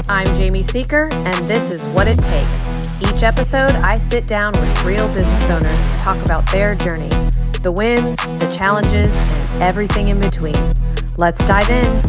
I'm Jamie Seeker, and this is What It Takes. Each episode, I sit down with real business owners to talk about their journey, the wins, the challenges, and everything in between. Let's dive in.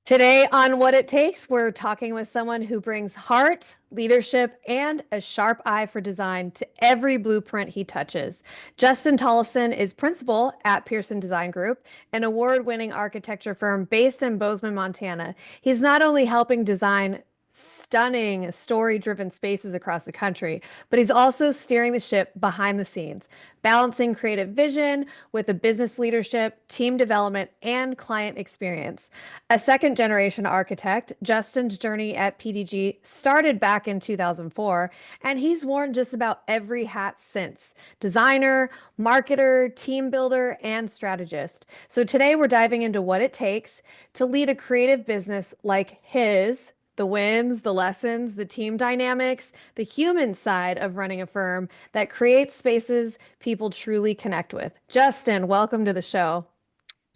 Today on What It Takes, we're talking with someone who brings heart, leadership, and a sharp eye for design to every blueprint he touches. Justin Tollefson is principal at Pearson Design Group, an award-winning architecture firm based in Bozeman, Montana. He's not only helping design stunning story-driven spaces across the country, but he's also steering the ship behind the scenes, balancing creative vision with the business leadership, team development, and client experience. A second generation architect, Justin's journey at PDG started back in 2004, and he's worn just about every hat since: designer, marketer, team builder, and strategist. So today we're diving into what it takes to lead a creative business like his, the wins, the lessons, the team dynamics, the human side of running a firm that creates spaces people truly connect with. Justin, welcome to the show.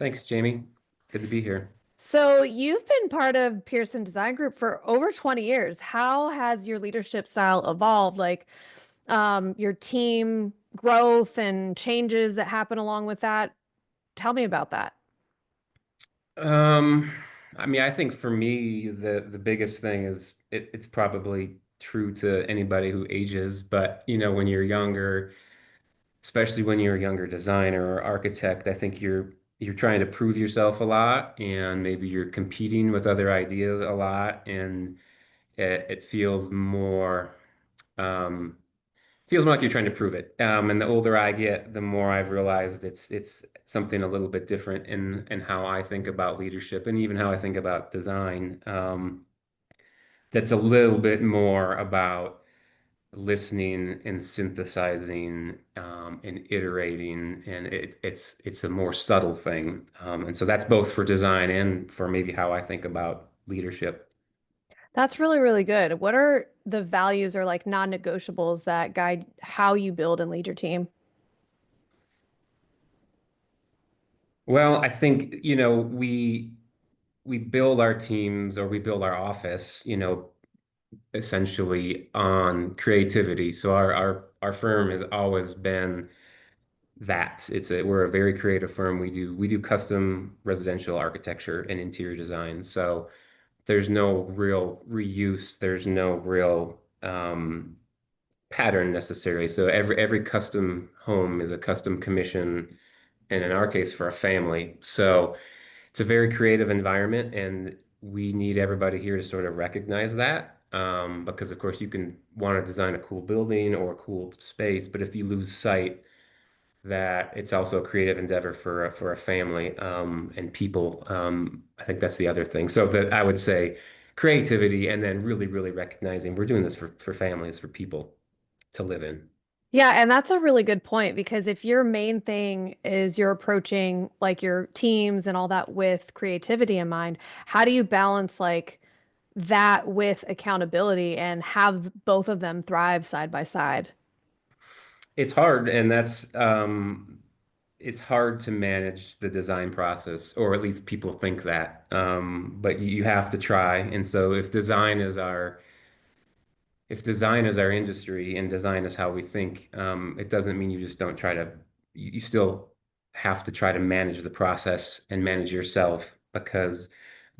Thanks, Jamie. Good to be here. So, you've been part of Pearson Design Group for over 20 years. How has your leadership style evolved? Your team growth and changes that happen along with that? Tell me about that. Um, I think for me, the biggest thing is it's probably true to anybody who ages, but when you're younger, especially when you're a younger designer or architect, I think you're trying to prove yourself a lot, and maybe you're competing with other ideas a lot, and it um, feels more like you're trying to prove it. And the older I get, the more I've realized it's something a little bit different in how I think about leadership and even how I think about design. That's a little bit more about listening and synthesizing and iterating, and it's a more subtle thing. And so that's both for design and for maybe how I think about leadership. That's really, really good. What are the values or like non-negotiables that guide how you build and lead your team? Well, I think, we build our teams or we build our office, essentially on creativity. So our firm has always been that. We're a very creative firm. We do custom residential architecture and interior design. So there's no real reuse. There's no real pattern necessarily. So every custom home is a custom commission, and in our case, for a family. So it's a very creative environment, and we need everybody here to sort of recognize that. Because of course you can want to design a cool building or a cool space, but if you lose sight that it's also a creative endeavor for a family and people, I think that's the other thing. So that I would say creativity, and then really, really recognizing we're doing this for families, for people to live in. Yeah, and that's a really good point because if your main thing is you're approaching like your teams and all that with creativity in mind, how do you balance like that with accountability and have both of them thrive side by side? It's hard, and it's hard to manage the design process, or at least people think that. But you have to try. And so if design is our industry and design is how we think, it doesn't mean you just don't try to, you still have to try to manage the process and manage yourself, because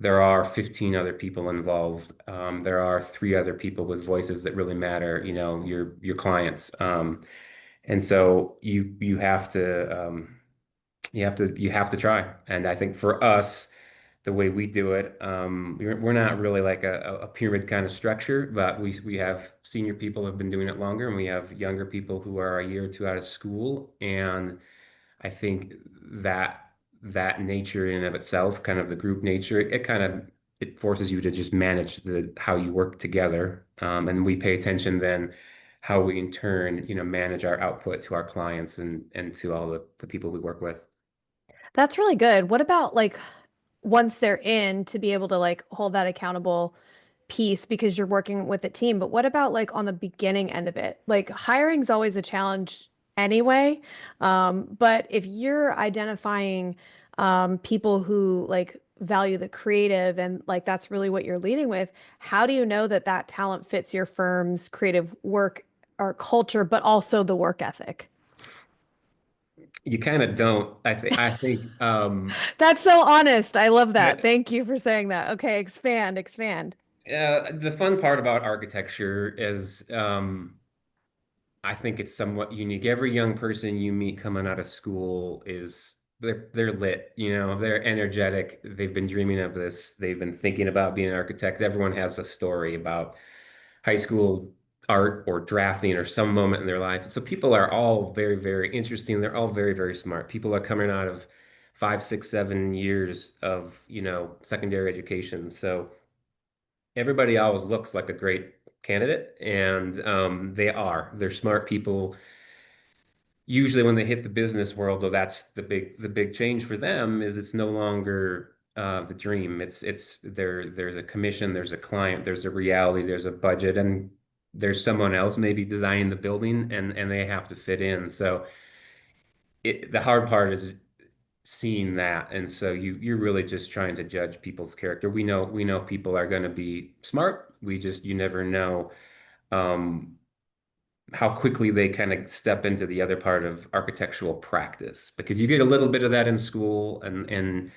there are 15 other people involved. There are three other people with voices that really matter, your clients. And so you have to try. And I think for us, the way we do it, we're not really like a pyramid kind of structure, but we have senior people who have been doing it longer, and we have younger people who are a year or two out of school. And I think that nature in and of itself, kind of the group nature, it forces you to just manage the how you work together. And we pay attention then how we in turn, manage our output to our clients and to all the people we work with. That's really good. What about like once they're in to be able to like hold that accountable piece because you're working with a team, but what about like on the beginning end of it? Like hiring's always a challenge anyway. But if you're identifying people who like value the creative and like that's really what you're leading with. How do you know that that talent fits your firm's creative work or culture, but also the work ethic? You kind of don't. I think That's so honest. I love that. I, Thank you for saying that. Okay, expand, expand. the fun part about architecture is I think it's somewhat unique. Every young person you meet coming out of school is they're lit, they're energetic. They've been dreaming of this. They've been thinking about being an architect. Everyone has a story about high school art or drafting or some moment in their life. So people are all very, very interesting. They're all very, very smart. People are coming out of 5, 6, 7 years of, secondary education. So everybody always looks like a great candidate, and they are. They're smart people. Usually, when they hit the business world, though, that's the big change for them is it's no longer the dream. There's a commission, there's a client, there's a reality, there's a budget, and there's someone else maybe designing the building, and they have to fit in. So the hard part is seeing that, and so you're really just trying to judge people's character. We know people are going to be smart. You never know um, how quickly they kind of step into the other part of architectural practice, because you get a little bit of that in school, and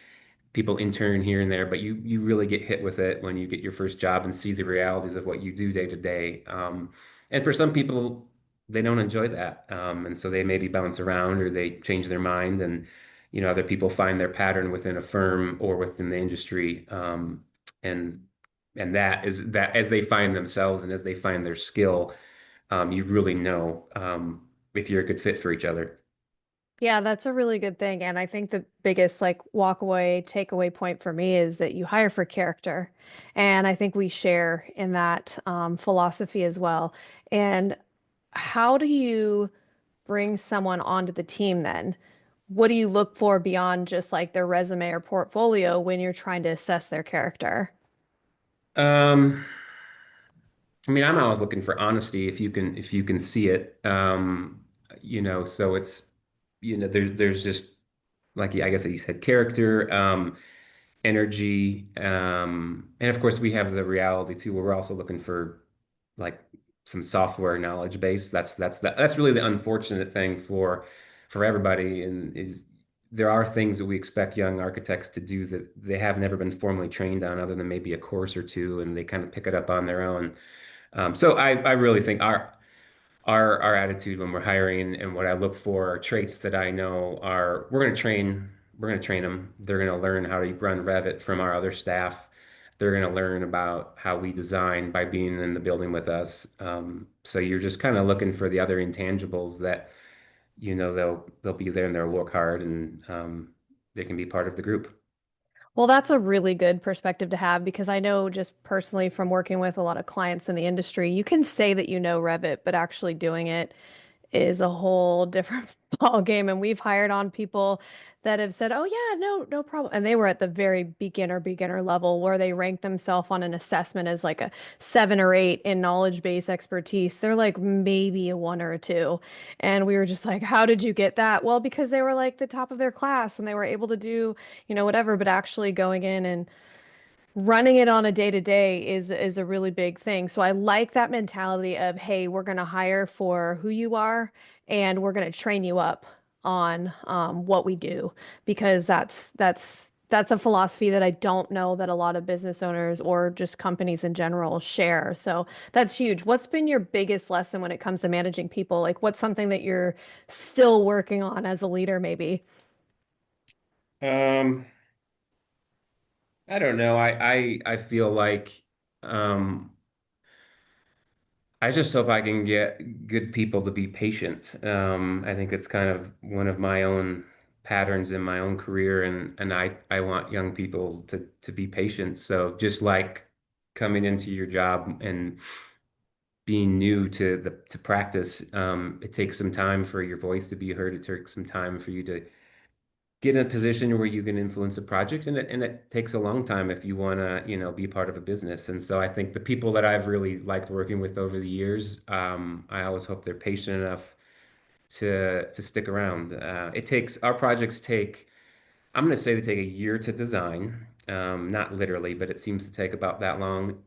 people intern here and there, but you really get hit with it when you get your first job and see the realities of what you do day to day. And for some people, they don't enjoy that, and so they maybe bounce around or they change their mind, and other people find their pattern within a firm or within the industry, and that is that as they find themselves and as they find their skill, you really know if you're a good fit for each other. Yeah, that's a really good thing. And I think the biggest like walk away, takeaway point for me is that you hire for character. And I think we share in that philosophy as well. And how do you bring someone onto the team then? What do you look for beyond just like their resume or portfolio when you're trying to assess their character? Um, I mean, I'm always looking for honesty if you can see it. So it's there's just like I guess you said character, energy, and of course we have the reality too, where we're also looking for like some software knowledge base. That's really the unfortunate thing for everybody, and is there are things that we expect young architects to do that they have never been formally trained on, other than maybe a course or two, and they kind of pick it up on their own. So I really think our attitude when we're hiring and what I look for are traits that I know are we're going to train them. They're going to learn how to run Revit from our other staff. They're going to learn about how we design by being in the building with us. So you're just kind of looking for the other intangibles that they'll be there and they'll work hard, and they can be part of the group. Well, that's a really good perspective to have because I know just personally from working with a lot of clients in the industry, you can say that you know Revit, but actually doing it is a whole different ball game. And we've hired on people that have said, "Oh yeah, no, no problem." And they were at the very beginner level where they rank themselves on an assessment as like a 7 or 8 in knowledge base expertise. They're like maybe a 1 or a 2. And we were just like, "How did you get that?" Well, because they were like the top of their class and they were able to do, whatever, but actually going in and running it on a day to day is a really big thing. So I like that mentality of, hey, we're going to hire for who you are and we're going to train you up on what we do because that's a philosophy that I don't know that a lot of business owners or just companies in general share. So that's huge. What's been your biggest lesson when it comes to managing people? Like what's something that you're still working on as a leader, maybe? Um, I don't know. I feel like um, I just hope I can get good people to be patient. I think it's kind of one of my own patterns in my own career, and I want young people to be patient. So just like coming into your job and being new to practice, it takes some time for your voice to be heard. It takes some time for you to get in a position where you can influence a project, and it takes a long time if you want to be part of a business. And so I think the people that I've really liked working with over the years, I always hope they're patient enough to stick around. Our projects take I'm going to say they take a year to design. Not literally, but it seems to take about that long.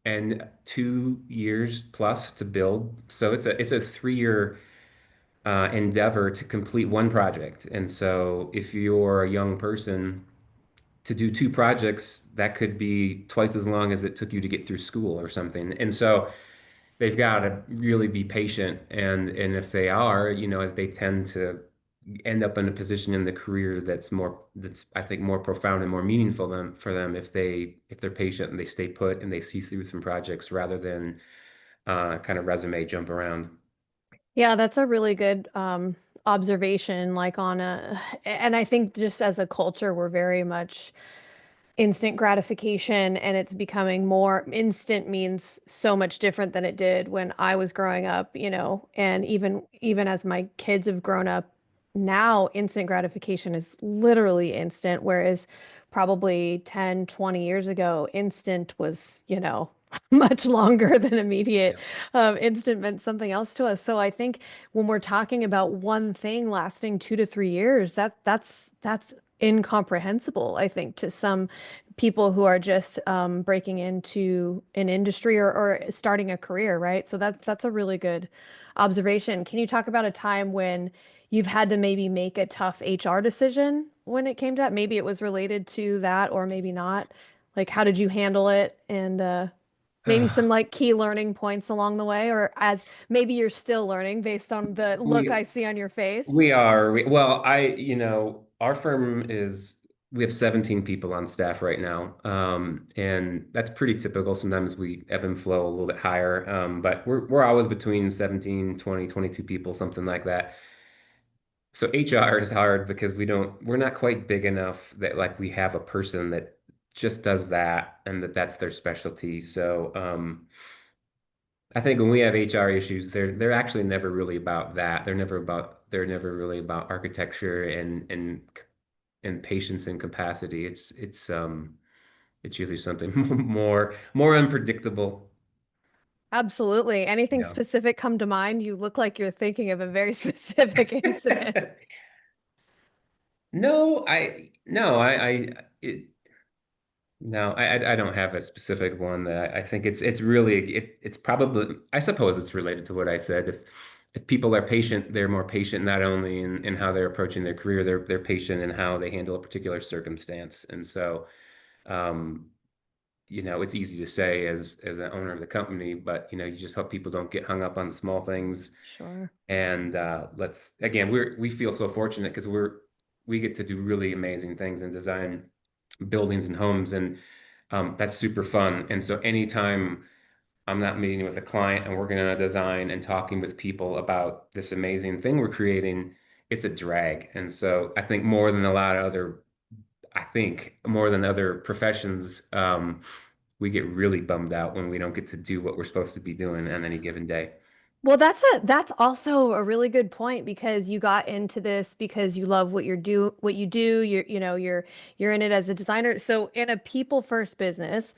And 2 years plus to build. So it's a 3 year endeavor to complete one project. And so if you're a young person to do two projects, that could be twice as long as it took you to get through school or something. And so they've got to really be patient. And if they are, they tend to end up in a position in the career that's I think more profound and more meaningful for them if they're patient and they stay put and they see through some projects rather than kind of resume jump around. Yeah, that's a really good observation, like on a, and I think just as a culture, we're very much instant gratification, and it's becoming more instant means so much different than it did when I was growing up, and even as my kids have grown up now, instant gratification is literally instant, whereas probably 10, 20 years ago, instant was, much longer than immediate. Yeah. Instant meant something else to us. So I think when we're talking about one thing lasting 2 to 3 years, that's incomprehensible, I think, to some people who are just breaking into an industry or starting a career, right? So that's a really good observation. Can you talk about a time when you've had to maybe make a tough HR decision when it came to that? Maybe it was related to that, or maybe not. Like, how did you handle it? And maybe some like key learning points along the way, or as maybe you're still learning based on the look We I see on your face. we are well, our firm we have 17 people on staff right now. And that's pretty typical. Sometimes we ebb and flow a little bit higher. But we're always between 17, 20, 22 people, something like that. So HR is hard because we're not quite big enough that like we have a person that just does that and that's their specialty. So I think when we have HR issues, they're actually never really about that. They're never really about architecture and patience and capacity. It's usually something more unpredictable. Absolutely. Anything Yeah. specific come to mind? You look like you're thinking of a very specific incident. No, I no, I it, no, I don't have a specific one that I think it's probably I suppose it's related to what I said. If people are patient, they're more patient not only in how they're approaching their career, they're patient in how they handle a particular circumstance. And so um, it's easy to say as an owner of the company, but you just hope people don't get hung up on the small things. Sure. And let's again, we feel so fortunate because we get to do really amazing things and design buildings and homes, and that's super fun. And so anytime I'm not meeting with a client and working on a design and talking with people about this amazing thing we're creating, it's a drag. And so I think more than other professions, we get really bummed out when we don't get to do what we're supposed to be doing on any given day. Well, that's also a really good point because you got into this because you love what you do. You're in it as a designer. So in a people first business,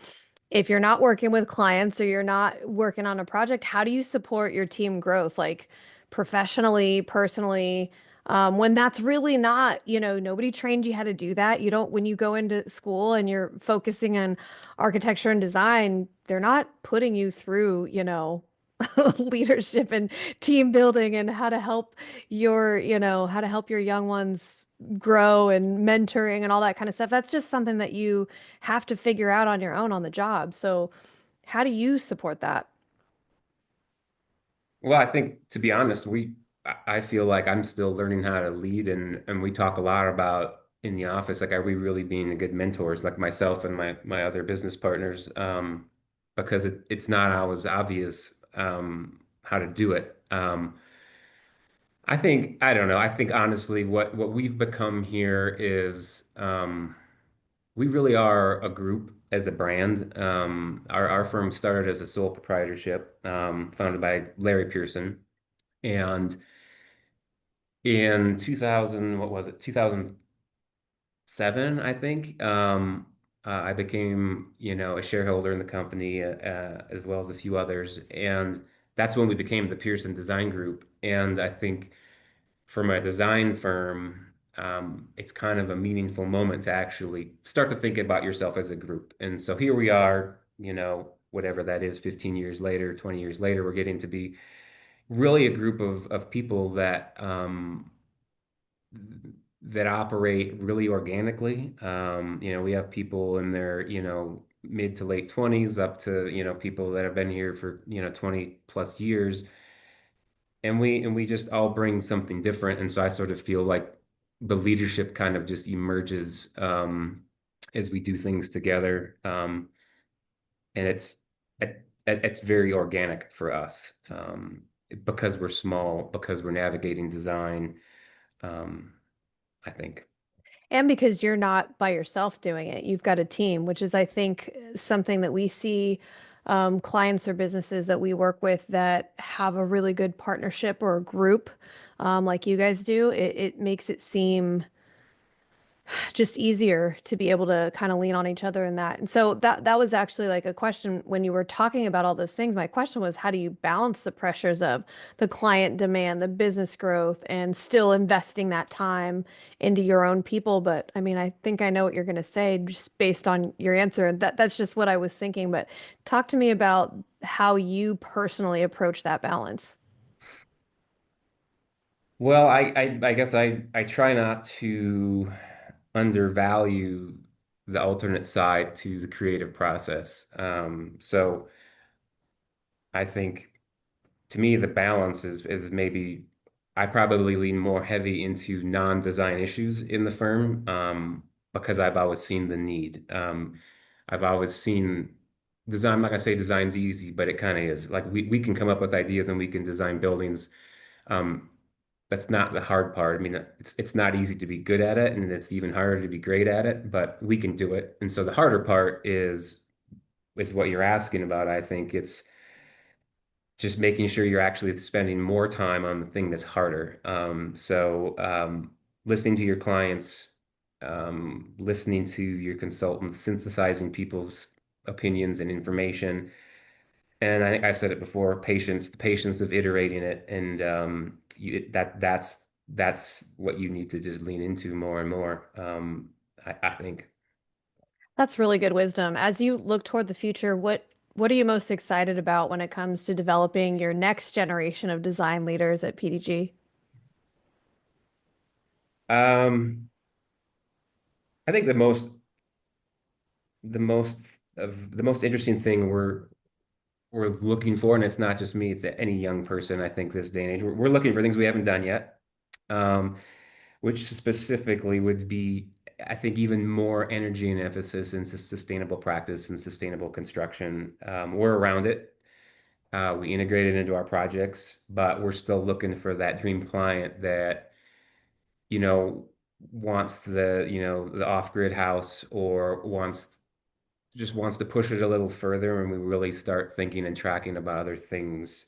if you're not working with clients or you're not working on a project, how do you support your team growth, like professionally, personally, when that's really not, nobody trained you how to do that. You don't, when you go into school and you're focusing on architecture and design, they're not putting you through, leadership and team building and how to help your young ones grow and mentoring and all that kind of stuff. That's just something that you have to figure out on your own on the job. So, how do you support that? Well, I think to be honest, I feel like I'm still learning how to lead, and we talk a lot about in the office, like, are we really being good mentors, like myself and my other business partners, because it's not always obvious how to do it. I don't know. I think honestly, what we've become here is we really are a group as a brand. Our firm started as a sole proprietorship, founded by Larry Pearson. And in 2000, what was it? 2007, I think. I became, a shareholder in the company, as well as a few others, and that's when we became the Pearson Design Group. And I think for my design firm, it's kind of a meaningful moment to actually start to think about yourself as a group. And so here we are, whatever that is, 15 years later, 20 years later, we're getting to be really a group of people that operate really organically. We have people in their, mid to late 20s up to, people that have been here for, 20 plus years. And we just all bring something different. And so I sort of feel like the leadership kind of just emerges as we do things together. And it's very organic for us because we're small, because we're navigating design. Um, I think. And because you're not by yourself doing it, you've got a team, which is, I think, something that we see clients or businesses that we work with that have a really good partnership or a group like you guys do. It makes it seem just easier to be able to kind of lean on each other in that. And so that was actually like a question when you were talking about all those things. My question was, how do you balance the pressures of the client demand, the business growth, and still investing that time into your own people? But I mean, I think I know what you're going to say just based on your answer. That's just what I was thinking. But talk to me about how you personally approach that balance. Well, I guess I try not to undervalue the alternate side to the creative process. So I think to me the balance is maybe I probably lean more heavy into non-design issues in the firm because I've always seen the need. I've always seen design. I'm not gonna say design's easy, but it kind of is. Like we can come up with ideas and we can design buildings. Um, that's not the hard part. I mean, it's not easy to be good at it, and it's even harder to be great at it, but we can do it. And so the harder part is what you're asking about. I think it's just making sure you're actually spending more time on the thing that's harder. Listening to your clients, listening to your consultants, synthesizing people's opinions and information. And I think I said it before, patience, the patience of iterating it, and that's what you need to just lean into more and more. I think. That's really good wisdom. As you look toward the future, what are you most excited about when it comes to developing your next generation of design leaders at PDG? Um, I think the most the most interesting thing we're looking for, and it's not just me, it's any young person, I think, this day and age. We're looking for things we haven't done yet, which specifically would be, I think, even more energy and emphasis into sustainable practice and sustainable construction. We're around it. We integrate it into our projects, but we're still looking for that dream client that, you know, wants the off-grid house or wants to push it a little further, and we really start thinking and tracking about other things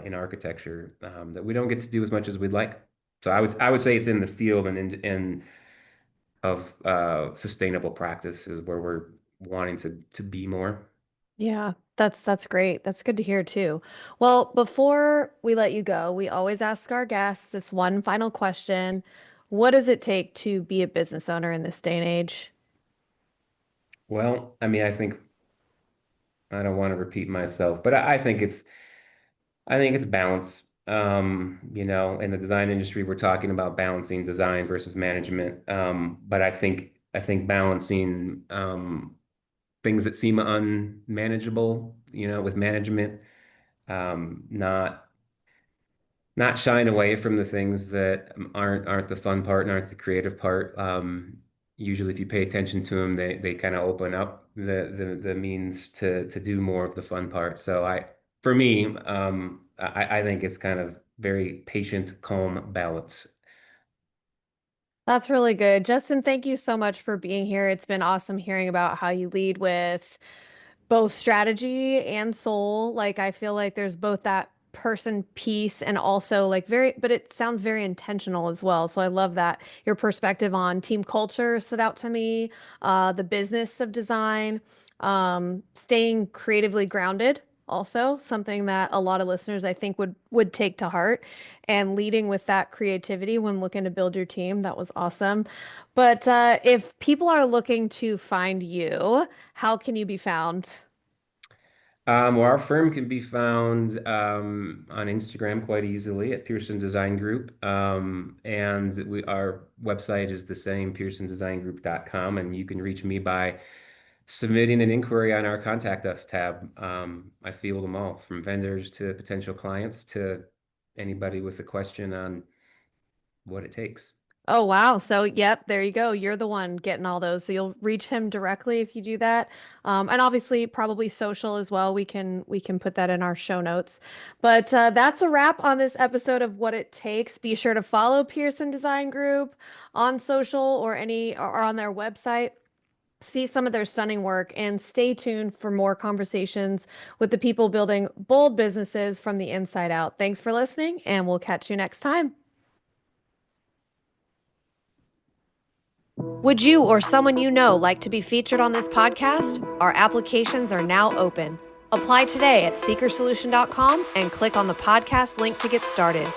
in architecture that we don't get to do as much as we'd like. So I would say it's in the field and in of sustainable practice is where we're wanting to be more. Yeah, that's great. That's good to hear too. Well, before we let you go, we always ask our guests this one final question. What does it take to be a business owner in this day and age? Well, I mean, I think I don't want to repeat myself, but I think it's balance. In the design industry, we're talking about balancing design versus management. But I think balancing things that seem unmanageable, with management, not shying away from the things that aren't the fun part and aren't the creative part. Usually, if you pay attention to them, they kind of open up the means to do more of the fun part. So for me, I think it's kind of very patient, calm balance. That's really good. Justin, thank you so much for being here. It's been awesome hearing about how you lead with both strategy and soul. Like I feel like there's both that person piece and also like but it sounds very intentional as well. So I love that. Your perspective on team culture stood out to me, the business of design, staying creatively grounded. also, something that a lot of listeners I think would take to heart, and leading with that creativity when looking to build your team. That was awesome. But if people are looking to find you, how can you be found? Well, our firm can be found on Instagram quite easily at Pearson Design Group. And our website is the same, pearsondesigngroup.com. And you can reach me by submitting an inquiry on our Contact Us tab. I field them all, from vendors to potential clients to anybody with a question on what it takes. Oh, wow. So, yep, there you go. You're the one getting all those. So you'll reach him directly if you do that. And obviously probably social as well. We can put that in our show notes. But that's a wrap on this episode of What It Takes. Be sure to follow Pearson Design Group on social or on their website. See some of their stunning work and stay tuned for more conversations with the people building bold businesses from the inside out. Thanks for listening, and we'll catch you next time. Would you or someone you know like to be featured on this podcast? Our applications are now open. Apply today at seekersolution.com and click on the podcast link to get started.